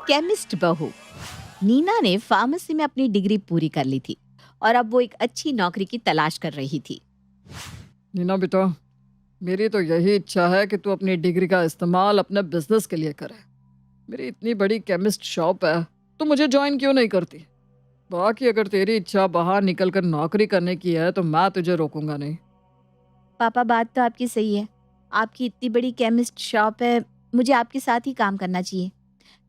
Chemist बहू। नीना ने pharmacy में अपनी डिग्री पूरी कर ली थी और अब वो एक अच्छी नौकरी की तलाश कर रही थी। नीना बेटा, मेरी तो यही इच्छा है कि तू अपनी डिग्री का इस्तेमाल अपने बिजनेस के लिए करे। मेरी इतनी बड़ी केमिस्ट शॉप है, तो मुझे ज्वाइन क्यों नहीं करती? बाकी अगर तेरी इच्छा बाहर निकल कर नौकरी करने की है तो मैं तुझे रोकूंगा नहीं। पापा, बात तो आपकी सही है। आपकी इतनी बड़ी केमिस्ट शॉप है, मुझे आपके साथ ही काम करना चाहिए।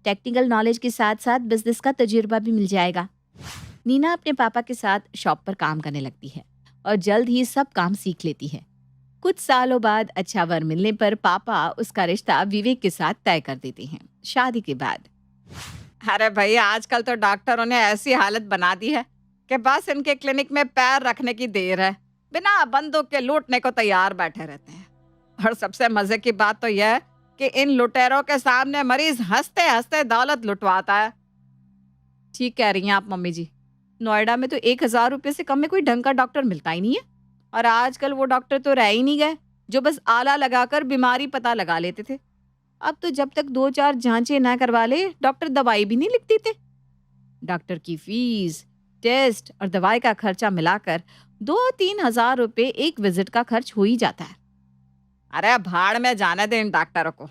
टेक्निकल नॉलेज के साथ साथ बिजनेस का तजुर्बा भी मिल जाएगा। नीना अपने पापा के साथ शॉप पर काम करने लगती है और जल्द ही सब काम सीख लेती है। कुछ सालों बाद अच्छा वर मिलने पर पापा उसका रिश्ता विवेक के साथ तय कर देते हैं। शादी के बाद अरे भैया, आजकल तो डॉक्टरों ने ऐसी हालत बना दी है कि बस इनके क्लिनिक में पैर रखने की देर है। बिना बंदूक के लूटने को तैयार बैठे रहते हैं। और सबसे मजे की बात तो यह है कि इन लुटेरों के सामने मरीज हंसते हंसते दौलत लुटवाता है। ठीक कह रही हैं आप मम्मी जी। नोएडा में तो 1,000 रुपये से कम में कोई ढंग का डॉक्टर मिलता ही नहीं है। और आजकल वो डॉक्टर तो रह ही नहीं गए जो बस आला लगाकर बीमारी पता लगा लेते थे। अब तो जब तक 2-4 जांचें ना करवा ले, डॉक्टर दवाई भी नहीं लिख देते। डॉक्टर की फीस, टेस्ट और दवाई का खर्चा मिलाकर 2-3 हजार रुपये एक विजिट का खर्च हो ही जाता है। अरे भाड़ में जाने दे इन डॉक्टरों को।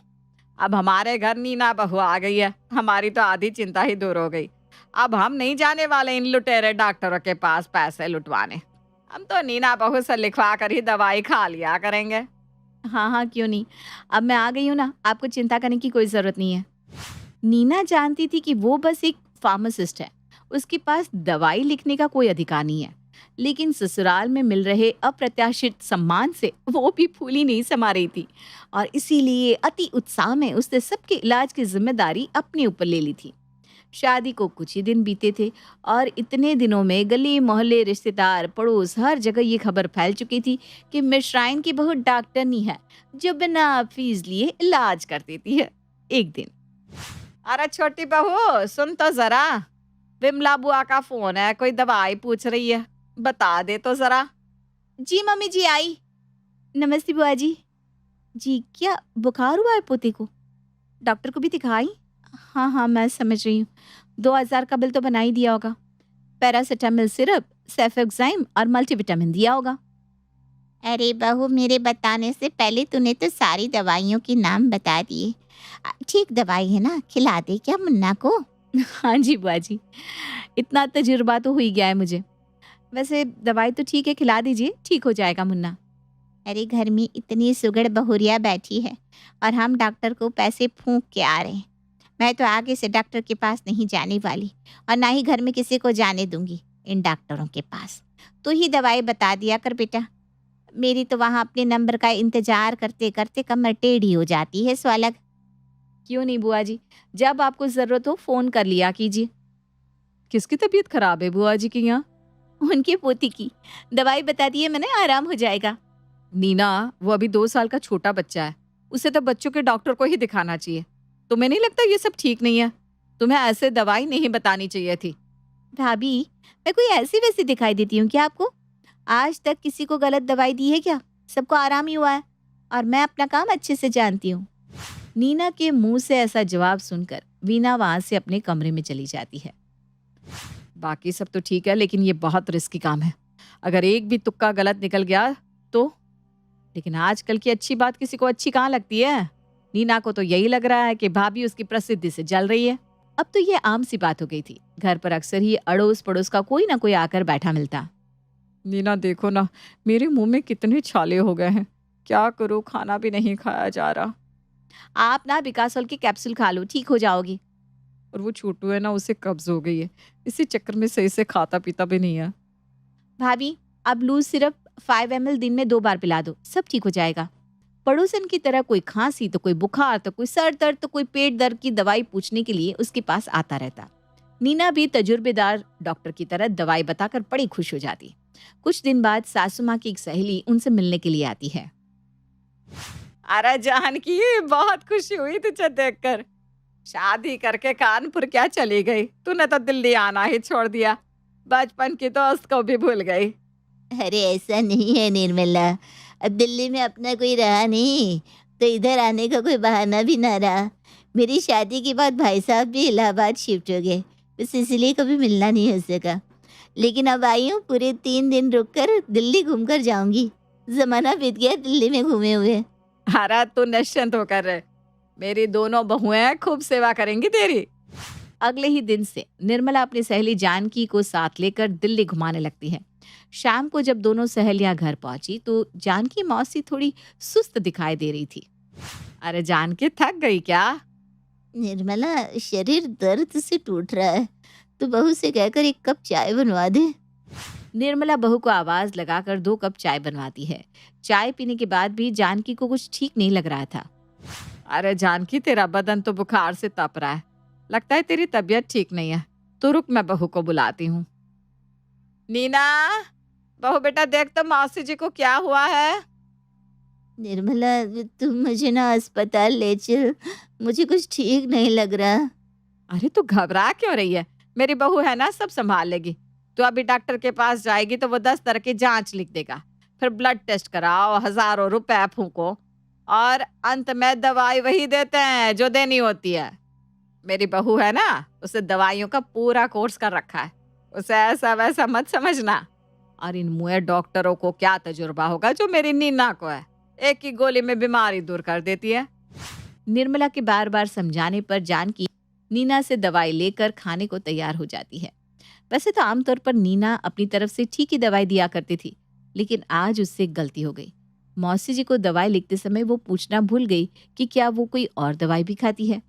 अब हमारे घर नीना बहू आ गई है, हमारी तो आधी चिंता ही दूर हो गई। अब हम नहीं जाने वाले इन लुटेरे डॉक्टरों के पास पैसे लुटवाने। हम तो नीना बहू से लिखवा कर ही दवाई खा लिया करेंगे। हाँ हाँ, क्यों नहीं। अब मैं आ गई हूँ ना, आपको चिंता करने की कोई ज़रूरत नहीं है। नीना जानती थी कि वो बस एक फार्मासिस्ट है, उसके पास दवाई लिखने का कोई अधिकार नहीं है। लेकिन ससुराल में मिल रहे अप्रत्याशित सम्मान से वो भी फूली नहीं समा रही थी और इसीलिए अति उत्साह में उसने सबके इलाज की जिम्मेदारी अपने ऊपर ले ली थी। शादी को कुछ ही दिन बीते थे और इतने दिनों में गली मोहल्ले, रिश्तेदार, पड़ोस, हर जगह ये खबर फैल चुकी थी कि मिश्राइन की बहू डॉक्टरनी है जो बिना फीस लिए इलाज कर देती है। एक दिन, अरे छोटी बहू, सुन तो जरा, विमला बुआ का फोन है, कोई दवाई पूछ रही है, बता दे तो जरा। जी मम्मी जी, आई। नमस्ते बुआ जी। जी, क्या बुखार हुआ है पोते को? डॉक्टर को भी दिखाई? हाँ हाँ, मैं समझ रही हूँ। 2,000 का बिल तो बना ही दिया होगा। पैरासिटामोल सिरप, सेफेक्साइम और मल्टीविटामिन दिया होगा। अरे बहू, मेरे बताने से पहले तूने तो सारी दवाइयों के नाम बता दिए। ठीक दवाई है ना, खिला दे क्या मुन्ना को? हाँ जी बुआ जी, इतना तजुर्बा तो हो ही गया है मुझे। वैसे दवाई तो ठीक है, खिला दीजिए, ठीक हो जाएगा मुन्ना। अरे घर में इतनी सुगड़ बहुरिया बैठी है और हम डॉक्टर को पैसे फूंक के आ रहे हैं। मैं तो आगे से डॉक्टर के पास नहीं जाने वाली और ना ही घर में किसी को जाने दूंगी इन डॉक्टरों के पास। तू ही दवाई बता दिया कर बेटा। मेरी तो वहाँ अपने नंबर का इंतजार करते करते कमर टेढ़ी हो जाती है, सो अलग। क्यों नहीं बुआ जी, जब आपको जरूरत हो फोन कर लिया कीजिए। किसकी तबीयत खराब है बुआ जी की यहाँ? उनके पोती की। दवाई बता दिए मैंने, आराम हो जाएगा। नीना, वो अभी 2 साल का छोटा बच्चा है, उसे तो बच्चों के डॉक्टर को ही दिखाना चाहिए। तुम्हें नहीं लगता ये सब ठीक नहीं है? तुम्हें ऐसे दवाई नहीं बतानी चाहिए थी। भाभी, मैं कोई ऐसी वैसी दिखाई देती हूँ क्या आपको? आज तक किसी को गलत दवाई दी है क्या? सबको आराम ही हुआ है और मैं अपना काम अच्छे से जानती हूँ। नीना के मुंह से ऐसा जवाब सुनकर वीना वहां से अपने कमरे में चली जाती है। बाकी सब तो ठीक है, लेकिन ये बहुत रिस्की काम है। अगर एक भी तुक्का गलत निकल गया तो? लेकिन आजकल की अच्छी बात किसी को अच्छी कहाँ लगती है? नीना को तो यही लग रहा है कि भाभी उसकी प्रसिद्धि से जल रही है। अब तो ये आम सी बात हो गई थी। घर पर अक्सर ही अड़ोस पड़ोस का कोई ना कोई आकर बैठा मिलता। नीना देखो ना, मेरे मुंह में कितने छाले हो गए हैं। क्या करूं, खाना भी नहीं खाया जा रहा। आप ना विकासोल की कैप्सूल खा लो, ठीक हो जाओगी। और वो छोटू है ना, उसे कब्ज हो गई है, इसी चक्कर में सही से खाता पीता भी नहीं है। भाभी, अब लूज सिर्फ 5 ml दिन में 2 बार पिला दो, सब ठीक हो जाएगा। पड़ोसन की तरह कोई खांसी तो कोई बुखार तो कोई सर दर्द तो कोई पेट दर्द की दवाई पूछने के लिए उसके पास आता रहता। नीना भी तजुर्बेदार डॉक्टर की तरह दवाई बताकर बड़ी खुश हो जाती। कुछ दिन बाद सासू माँ की एक सहेली उनसे मिलने के लिए आती है। अरे जानकी, बहुत खुशी हुई तुझे देखकर। शादी करके कानपुर क्या चली गई? तूने तो दिल्ली आना ही छोड़ दिया, बचपन की दोस्त को भी भूल गई। अरे ऐसा नहीं है निर्मला, अब दिल्ली में अपना कोई रहा नहीं तो इधर आने का कोई बहाना भी ना रहा। मेरी शादी के बाद भाई साहब भी इलाहाबाद शिफ्ट हो गए, बस इसलिए कभी मिलना नहीं हो सका। लेकिन अब आई हूँ, पूरे 3 दिन रुककर दिल्ली घूमकर जाऊंगी। जमाना बीत गया दिल्ली में घूमे हुए। अरे तू निश्चिंत होकर रहे, मेरी दोनों बहुएं खूब सेवा करेंगी तेरी। अगले ही दिन से निर्मला अपनी सहेली जानकी को साथ लेकर दिल्ली घुमाने लगती है। शाम को जब दोनों सहेलियां घर पहुंची तो जानकी मौसी थोड़ी सुस्त दिखाई दे रही थी। अरे जानकी थक गई क्या? निर्मला, शरीर दर्द से टूट रहा है, तो बहू से कहकर 1 कप चाय बनवा दे। निर्मला बहू को आवाज लगाकर 2 कप चाय बनवाती है। चाय पीने के बाद भी जानकी को कुछ ठीक नहीं लग रहा था। अरे जानकी, तेरा बदन तो बुखार से तप रहा है, लगता है तेरी तबीयत ठीक नहीं है। तो रुक, मैं बहू को बुलाती हूँ। नीना, बहू बेटा देख तो मौसी जी को क्या हुआ है। निर्मला, तुम मुझे ना अस्पताल ले चल, मुझे कुछ ठीक नहीं लग रहा। अरे तू घबरा क्यों रही है, मेरी बहू है ना, सब संभाल लेगी। तू अभी डॉक्टर के पास जाएगी तो वो 10 तरह की जांच लिख देगा, फिर ब्लड टेस्ट कराओ, हजारों रुपए फूको, और अंत में दवाई वही देते हैं जो देनी होती है। मेरी बहू है ना, उसे दवाइयों का पूरा कोर्स कर रखा है, उसे ऐसा वैसा मत समझना। और इन मुए डॉक्टरों को क्या तजुर्बा होगा जो मेरी नीना को है, एक ही गोली में बीमारी दूर कर देती है। निर्मला के बार बार समझाने पर जानकी नीना से दवाई लेकर खाने को तैयार हो जाती है। वैसे तो आमतौर पर नीना अपनी तरफ से ठीक ही दवाई दिया करती थी, लेकिन आज उससे एक गलती हो गई। मौसी जी को दवाई लिखते समय वो पूछना भूल गई कि क्या वो कोई और दवाई भी खाती है।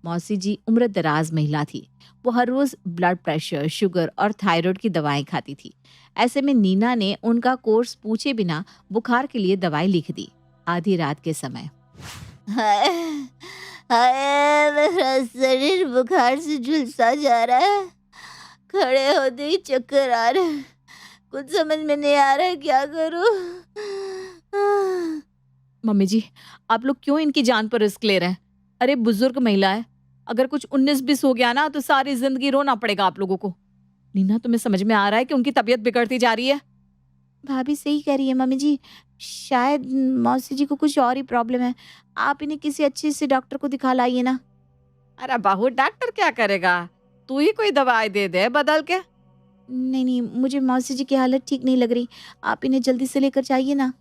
मौसी जी उम्र दराज महिला थी, वो हर रोज ब्लड प्रेशर, शुगर और थायराइड की दवाएं खाती थी। ऐसे में नीना ने उनका कोर्स पूछे बिना बुखार के लिए दवाई लिख दी, आधी रात के समय। हाय हाय, मेरा शरीर बुखार से झुलसा जा रहा है, खड़े होते ही चक्कर आ रहे हैं, कुछ समझ में नहीं आ रहा है, क्या करूं। मम्मी जी, आप लोग क्यों इनकी जान पर रिस्क ले रहे हैं? अरे बुजुर्ग महिला है, अगर कुछ 19-20 हो गया ना तो सारी जिंदगी रोना पड़ेगा आप लोगों को। नीना, तुम्हें समझ में आ रहा है कि उनकी तबीयत बिगड़ती जा रही है? भाभी सही कह रही है मम्मी जी, शायद मौसी जी को कुछ और ही प्रॉब्लम है। आप इन्हें किसी अच्छे से डॉक्टर को दिखा लाइए ना। अरे बहू, डॉक्टर क्या करेगा, तू ही कोई दवाई दे दे बदल के। नहीं नहीं, मुझे मौसी जी की हालत ठीक नहीं लग रही, आप इन्हें जल्दी से लेकर जाइए ना।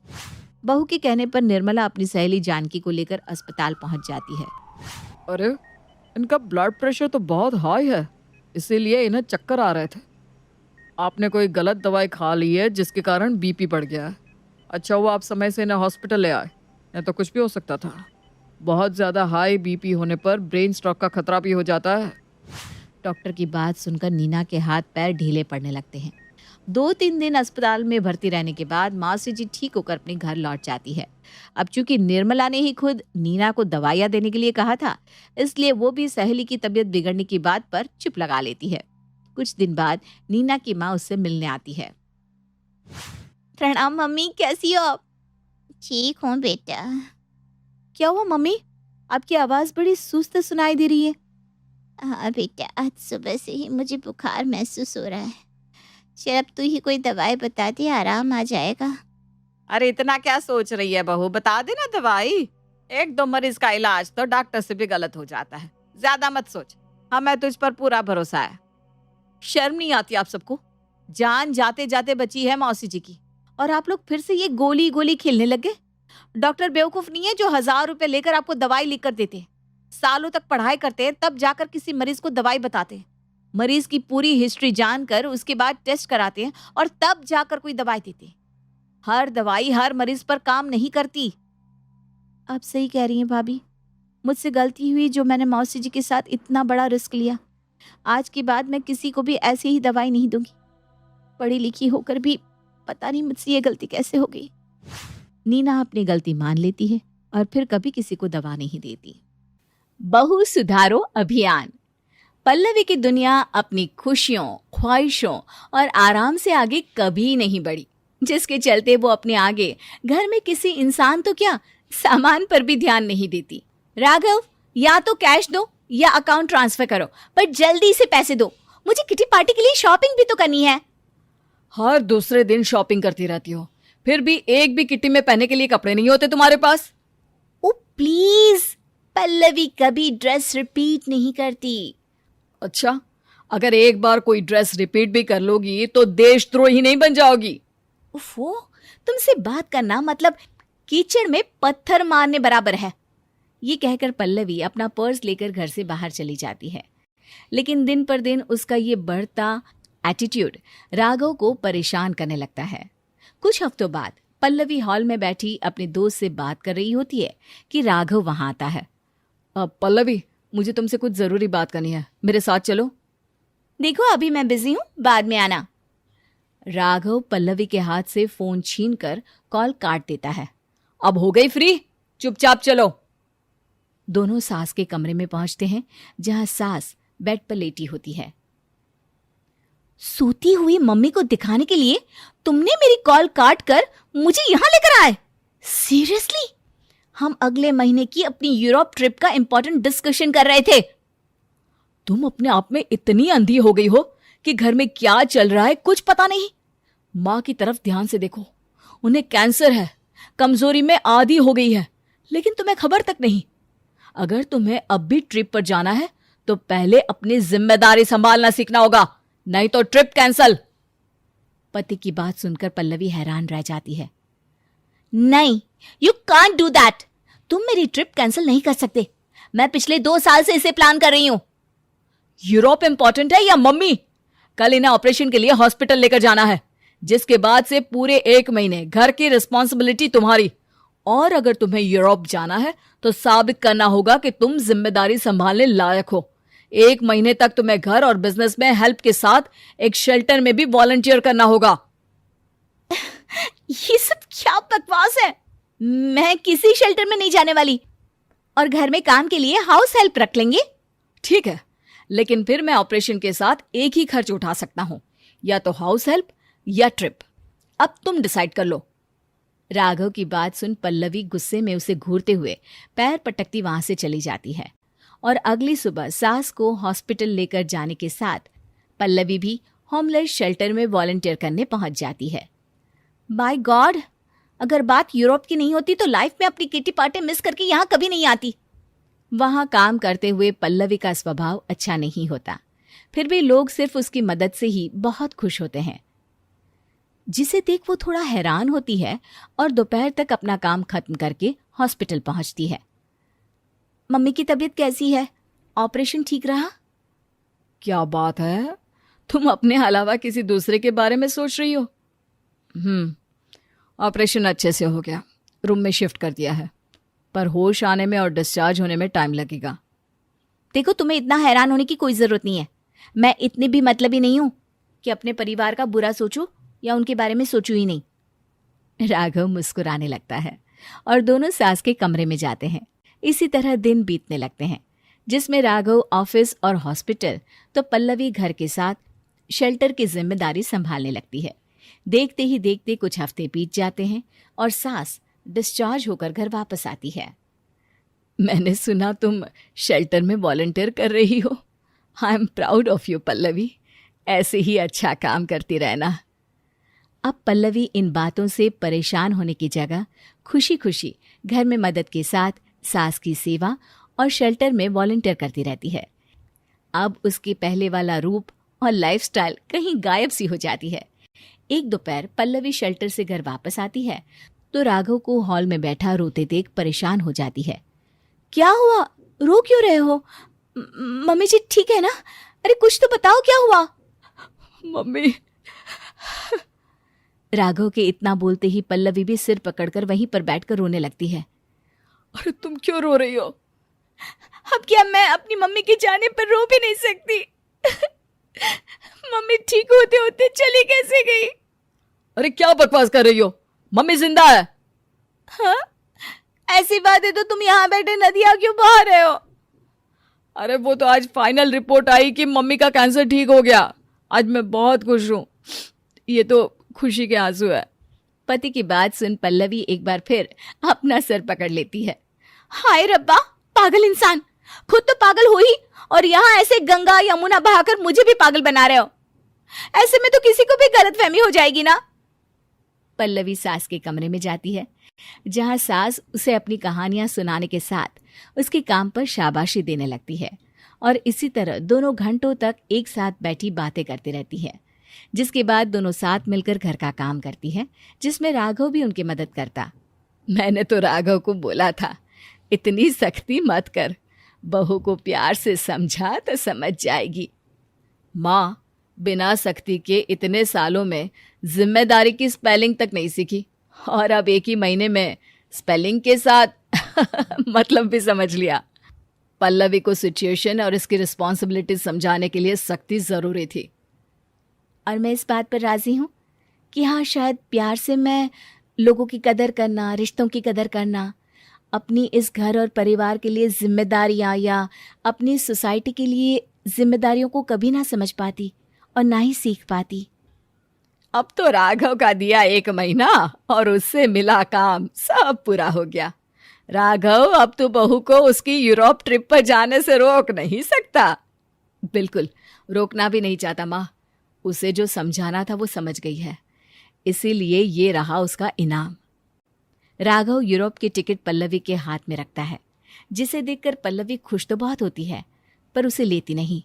बहू के कहने पर निर्मला अपनी सहेली जानकी को लेकर अस्पताल पहुंच जाती है। अरे इनका ब्लड प्रेशर तो बहुत हाई है, इसीलिए इन्हें चक्कर आ रहे थे। आपने कोई गलत दवाई खा ली है जिसके कारण बीपी बढ़ गया है। अच्छा हुआ आप समय से इन्हें हॉस्पिटल ले आए, नहीं तो कुछ भी हो सकता था। बहुत ज़्यादा हाई बीपी होने पर ब्रेन स्ट्रोक का खतरा भी हो जाता है। डॉक्टर की बात सुनकर नीना के हाथ पैर ढीले पड़ने लगते हैं। 2-3 दिन अस्पताल में भर्ती रहने के बाद मौसी जी ठीक होकर अपने घर लौट जाती है। अब चूंकि निर्मला ने ही खुद नीना को दवाइयाँ देने के लिए कहा था, इसलिए वो भी सहेली की तबीयत बिगड़ने की बात पर चुप लगा लेती है। कुछ दिन बाद नीना की माँ उससे मिलने आती है। प्रणाम मम्मी, कैसी हो आप? ठीक हूँ बेटा। क्या हुआ मम्मी, आपकी आवाज़ बड़ी सुस्त सुनाई दे रही है। हाँ बेटा, आज सुबह से ही मुझे बुखार महसूस हो रहा है। चल अब तू ही कोई दवाई बता दे, आराम आ जाएगा। अरे इतना क्या सोच रही है बहू, बता देना दवाई। 1-2 मरीज का इलाज तो डॉक्टर से भी गलत हो जाता है, ज्यादा मत सोच, हमें तुझ पर पूरा भरोसा है। शर्म नहीं आती आप सबको? जान जाते जाते बची है मौसी जी की, और आप लोग फिर से ये गोली गोली खेलने लग गए। डॉक्टर बेवकूफ नहीं है जो 1000 रुपए लेकर आपको दवाई लिख कर देते, सालों तक पढ़ाई करते हैं, तब जाकर किसी मरीज को दवाई बताते हैं। मरीज की पूरी हिस्ट्री जानकर उसके बाद टेस्ट कराते हैं और तब जाकर कोई दवाई देते हैं। हर दवाई हर मरीज पर काम नहीं करती। आप सही कह रही हैं भाभी, मुझसे गलती हुई जो मैंने मौसी जी के साथ इतना बड़ा रिस्क लिया। आज के बाद मैं किसी को भी ऐसी ही दवाई नहीं दूंगी। पढ़ी लिखी होकर भी पता नहीं मुझसे ये गलती कैसे हो गई। नीना अपनी गलती मान लेती है और फिर कभी किसी को दवा नहीं देती। बहू सुधारो अभियान। पल्लवी की दुनिया अपनी खुशियों, ख्वाहिशों और आराम से आगे कभी नहीं बढ़ी, जिसके चलते वो अपने आगे घर में किसी इंसान तो क्या, सामान पर भी ध्यान नहीं देती। राघव, या तो कैश दो या अकाउंट ट्रांसफर करो, पर जल्दी से पैसे दो, मुझे किटी पार्टी के लिए शॉपिंग भी तो करनी है। हर दूसरे दिन शॉपिंग करती रहती हो, फिर भी एक भी किट्टी में पहनने के लिए कपड़े नहीं होते तुम्हारे पास। ओ प्लीज, पल्लवी कभी ड्रेस रिपीट नहीं करती। अच्छा, अगर एक बार कोई ड्रेस रिपीट भी कर लोगी तो देशद्रोही नहीं बन जाओगी। उफ़ो, तुमसे बात करना मतलब कीचड़ में पत्थर मारने बराबर है। ये कहकर पल्लवी अपना पर्स लेकर घर से बाहर चली जाती है। लेकिन दिन पर दिन उसका ये बढ़ता एटीट्यूड राघव को परेशान करने लगता है। कुछ हफ्तों बाद पल्लवी हॉल में बैठी अपने दोस्त से बात कर रही होती है कि राघव वहां आता है। पल्लवी, मुझे तुमसे कुछ जरूरी बात करनी है, मेरे साथ चलो। देखो अभी मैं बिजी हूँ, बाद में आना। राघव पल्लवी के हाथ से फोन छीनकर कॉल काट देता है। अब हो गई फ्री, चुपचाप चलो। दोनों सास के कमरे में पहुंचते हैं जहां सास बेड पर लेटी होती है। सोती हुई मम्मी को दिखाने के लिए तुमने मेरी कॉल काट कर मुझे यहां लेकर आए? सीरियसली? हम अगले महीने की अपनी यूरोप ट्रिप का इंपॉर्टेंट डिस्कशन कर रहे थे। तुम अपने आप में इतनी अंधी हो गई हो कि घर में क्या चल रहा है कुछ पता नहीं। माँ की तरफ ध्यान से देखो, उन्हें कैंसर है, कमजोरी में आदी हो गई है, लेकिन तुम्हें खबर तक नहीं। अगर तुम्हें अब भी ट्रिप पर जाना है तो पहले अपनी जिम्मेदारी संभालना सीखना होगा, नहीं तो ट्रिप कैंसल। पति की बात सुनकर पल्लवी हैरान रह जाती है। नहीं, यू कांट डू दैट। तुम मेरी ट्रिप कैंसिल नहीं कर सकते। मैं पिछले 2 साल से इसे प्लान कर रही हूं। यूरोप इंपॉर्टेंट है या मम्मी? कल इन्हें ऑपरेशन के लिए हॉस्पिटल लेकर जाना है, जिसके बाद से पूरे 1 महीने घर की रिस्पॉन्सिबिलिटी तुम्हारी। और अगर तुम्हें यूरोप जाना है तो साबित करना होगा कि तुम जिम्मेदारी संभालने लायक हो। 1 महीने तक तुम्हें घर और बिजनेस में हेल्प के साथ एक शेल्टर में भी वॉलंटियर करना होगा। ये सब क्या बकवास है? मैं किसी शेल्टर में नहीं जाने वाली। और घर में काम के लिए हाउस हेल्प रख लेंगे। ठीक है, लेकिन फिर मैं ऑपरेशन के साथ एक ही खर्च उठा सकता हूं, या तो हाउस हेल्प या ट्रिप। अब तुम डिसाइड कर लो। राघव की बात सुन पल्लवी गुस्से में उसे घूरते हुए पैर पटकती वहां से चली जाती है। और अगली सुबह सास को हॉस्पिटल लेकर जाने के साथ पल्लवी भी होमलेस शेल्टर में वॉलंटियर करने पहुंच जाती है। बाय गॉड, अगर बात यूरोप की नहीं होती तो लाइफ में अपनी किटी पार्टी मिस करके यहाँ कभी नहीं आती। वहां काम करते हुए पल्लवी का स्वभाव अच्छा नहीं होता, फिर भी लोग सिर्फ उसकी मदद से ही बहुत खुश होते हैं, जिसे देख वो थोड़ा हैरान होती है और दोपहर तक अपना काम खत्म करके हॉस्पिटल पहुंचती है। मम्मी की तबीयत कैसी है? ऑपरेशन ठीक रहा? क्या बात है, तुम अपने अलावा किसी दूसरे के बारे में सोच रही हो? ऑपरेशन अच्छे से हो गया, रूम में शिफ्ट कर दिया है, पर होश आने में और डिस्चार्ज होने में टाइम लगेगा। देखो, तुम्हें इतना हैरान होने की कोई जरूरत नहीं है। मैं इतनी भी मतलबी नहीं हूं कि अपने परिवार का बुरा सोचूं या उनके बारे में सोचूं ही नहीं। राघव मुस्कुराने लगता है और दोनों सास के कमरे में जाते हैं। इसी तरह दिन बीतने लगते हैं, जिसमें राघव ऑफिस और हॉस्पिटल तो पल्लवी घर के साथ शेल्टर की जिम्मेदारी संभालने लगती है। देखते ही देखते कुछ हफ्ते बीत जाते हैं और सास डिस्चार्ज होकर घर वापस आती है। मैंने सुना तुम शेल्टर में वॉलंटियर कर रही हो। I am proud of you Pallavi, ऐसे ही अच्छा काम करती रहना। अब पल्लवी इन बातों से परेशान होने की जगह खुशी खुशी घर में मदद के साथ सास की सेवा और शेल्टर में वॉलंटियर करती रहती है। अब उसके पहले वाला रूप और लाइफस्टाइल कहीं गायब सी हो जाती है। एक दोपहर पल्लवी शेल्टर से घर वापस आती है तो राघव को हॉल में बैठा रोते देख परेशान हो जाती है। क्या हुआ? रो क्यों रहे हो? मम्मी जी ठीक है ना? अरे कुछ तो बताओ, क्या हुआ? मम्मी। राघव के इतना बोलते ही पल्लवी भी सिर पकड़कर वहीं पर बैठकर रोने लगती है। अरे तुम क्यों रो रही हो? अब क्या मैं अपनी मम्मी के जाने पर रो भी नहीं सकती? मम्मी ठीक होते होते चली कैसे गई? अरे क्या बकवास कर रही हो, मम्मी जिंदा है। हाँ? ऐसी बात है तो तुम यहाँ बैठे नदियाँ क्यों बहा रहे हो? अरे वो तो आज फाइनल रिपोर्ट आई कि मम्मी का कैंसर ठीक हो गया। आज मैं बहुत खुश हूँ। ये तो खुशी के आंसू है। पति की बात सुन पल्लवी एक बार फिर अपना सर पकड़ लेती है। हाय रब्बा, पागल इंसान, खुद तो पागल हो ही और यहाँ ऐसे गंगा यमुना बहाकर मुझे भी पागल बना रहे हो। ऐसे में तो किसी को भी गलतफहमी हो जाएगी ना। पल्लवी सास के कमरे में जाती है, जहां सास उसे अपनी कहानियां सुनाने के साथ उसके काम पर शाबाशी देने लगती है और इसी तरह दोनों घंटों तक एक साथ बैठी बातें करती रहती है। जिसके बाद दोनों साथ मिलकर घर का काम करती है, जिसमें राघव भी उनकी मदद करता। मैंने तो राघव को बोला था, इतनी सख्ती मत कर, बहू को प्यार से समझा तो समझ जाएगी। माँ, बिना सख्ती के इतने सालों में जिम्मेदारी की स्पेलिंग तक नहीं सीखी और अब एक ही महीने में स्पेलिंग के साथ मतलब भी समझ लिया। पल्लवी को सिचुएशन और इसकी रिस्पॉन्सिबिलिटी समझाने के लिए सख्ती ज़रूरी थी। और मैं इस बात पर राजी हूँ कि हाँ, शायद प्यार से मैं लोगों की कदर करना, रिश्तों की कदर करना, अपनी इस घर और परिवार के लिए जिम्मेदारियाँ या अपनी सोसाइटी के लिए जिम्मेदारियों को कभी ना समझ पाती और ना ही सीख पाती। अब तो राघव का दिया 1 महीना और उससे मिला काम सब पूरा हो गया। राघव अब तो बहू को उसकी यूरोप ट्रिप पर जाने से रोक नहीं सकता। बिल्कुल रोकना भी नहीं चाहता माँ। उसे जो समझाना था वो समझ गई है, इसीलिए ये रहा उसका इनाम। राघव यूरोप की टिकट पल्लवी के हाथ में रखता है, जिसे देखकर पल्लवी खुश तो बहुत होती है पर उसे लेती नहीं।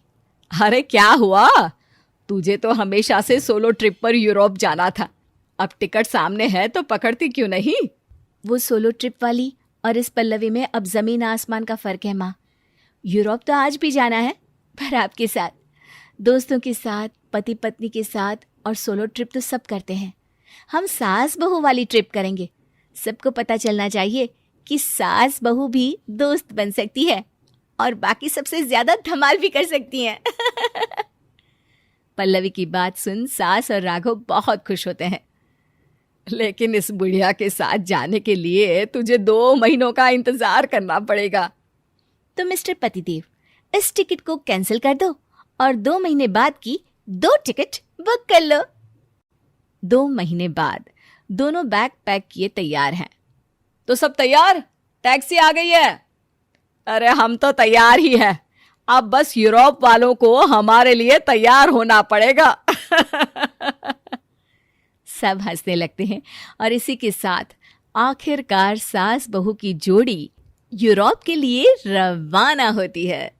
अरे क्या हुआ? तुझे तो हमेशा से सोलो ट्रिप पर यूरोप जाना था, अब टिकट सामने है तो पकड़ती क्यों नहीं? वो सोलो ट्रिप वाली और इस पल्लवी में अब जमीन आसमान का फर्क है माँ। यूरोप तो आज भी जाना है, पर आपके साथ, दोस्तों के साथ, पति पत्नी के साथ, और सोलो ट्रिप तो सब करते हैं। हम सास बहू वाली ट्रिप करेंगे। सबको पता चलना चाहिए कि सास बहू भी दोस्त बन सकती है और बाकी सबसे ज्यादा धमाल भी कर सकती हैं। पल्लवी की बात सुन सास और राघव बहुत खुश होते हैं। लेकिन इस बुढ़िया के साथ जाने के लिए तुझे 2 महीनों का इंतजार करना पड़ेगा। तो मिस्टर पतिदेव, इस टिकट को कैंसिल कर दो और 2 महीने बाद की 2 टिकट बुक कर लो। 2 महीने बाद दोनों बैग पैक किए तैयार हैं। तो सब तैयार? टैक्सी आ गई है? अरे हम तो तैयार ही है, अब बस यूरोप वालों को हमारे लिए तैयार होना पड़ेगा। सब हंसने लगते हैं और इसी के साथ आखिरकार सास बहू की जोड़ी यूरोप के लिए रवाना होती है।